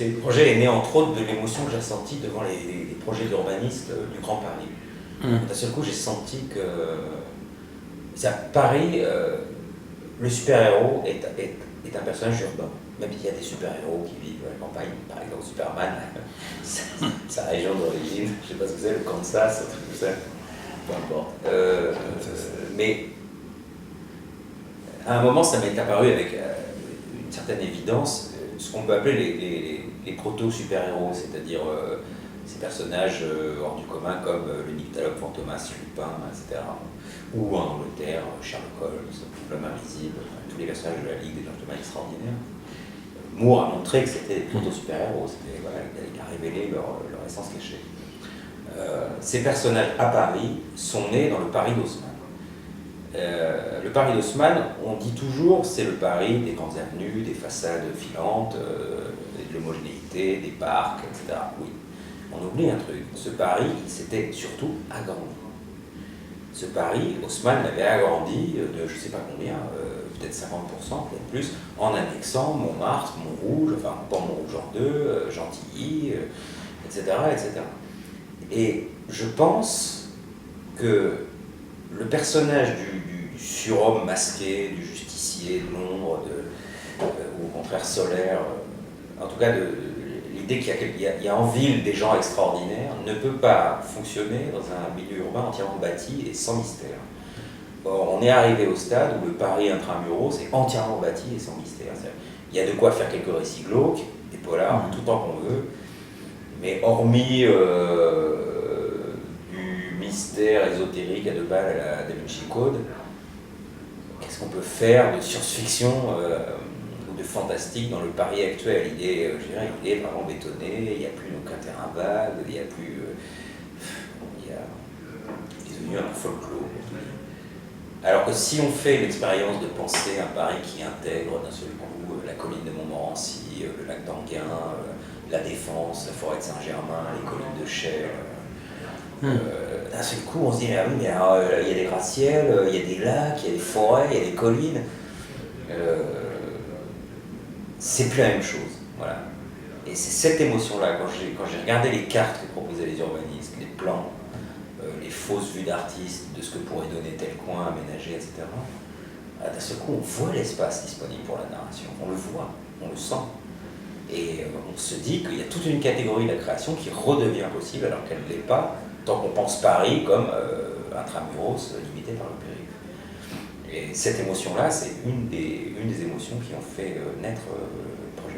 Le projet est né entre autres de l'émotion que j'ai ressentie devant les projets d'urbanistes du Grand Paris. D'un seul coup, j'ai senti que à Paris, le super-héros est un personnage urbain. Même s'il y a des super-héros qui vivent à la campagne, par exemple Superman, sa région d'origine, je sais pas ce que c'est, le Kansas, un truc comme ça, peu importe. Mais à un moment, ça m'est apparu avec une certaine évidence, ce qu'on peut appeler les proto-super-héros, c'est-à-dire ces personnages hors du commun comme le nyctalope Fantomas, Lupin, etc. Ou en Angleterre, Sherlock Holmes, l'homme invisible, tous les personnages de la Ligue des gentlemen extraordinaires. Moore a montré que c'était des proto-super-héros, voilà, il a révélé leur essence cachée. Ces personnages à Paris sont nés dans le Paris d'Haussmann. Le Paris d'Haussmann, on dit toujours, c'est le Paris des grandes avenues, des façades filantes, de l'homogénéité, des parcs, etc. Oui, on oublie un truc. Ce Paris, il s'était surtout agrandi. Ce Paris, Haussmann l'avait agrandi de je ne sais pas combien, peut-être 50%, peut-être plus, en annexant Montmartre, Montrouge, enfin pas Montrouge en deux, Gentilly, etc., etc. Et je pense que le personnage du surhomme masqué, du justicier de l'ombre, ou au contraire solaire, en tout cas l'idée qu'il y a en ville des gens extraordinaires, ne peut pas fonctionner dans un milieu urbain entièrement bâti et sans mystère. Or, on est arrivé au stade où le Paris intramuros est entièrement bâti et sans mystère. Il y a de quoi faire quelques récits glauques, des polars, tout le temps qu'on veut, mais hormis du mystère ésotérique à deux balles à la Da Vinci Code, qu'est-ce qu'on peut faire de science-fiction ou de fantastique dans le Paris actuel? Je dirais, il est vraiment bétonné, il n'y a plus aucun terrain vague, il n'y a plus... il est devenu un peu folklore. Alors que si on fait l'expérience de penser un Paris qui intègre d'un seul coup la colline de Montmorency, le lac d'Enghien, la Défense, la forêt de Saint-Germain, les collines de Chelles, d'un seul coup on se dit, ah oui, mais alors, il y a des gratte-ciels, il y a des lacs, il y a des forêts, il y a des collines. C'est plus la même chose. Voilà. Et c'est cette émotion-là, quand j'ai regardé les cartes que proposaient les urbanistes, les plans, les fausses vues d'artistes de ce que pourrait donner tel coin aménagé, etc. D'un seul coup, on voit l'espace disponible pour la narration. On le voit, on le sent. Et on se dit qu'il y a toute une catégorie de la création qui redevient possible alors qu'elle ne l'est pas, tant qu'on pense Paris comme intramuros limité par le périph'. Et cette émotion-là, c'est une des émotions qui ont fait naître le projet.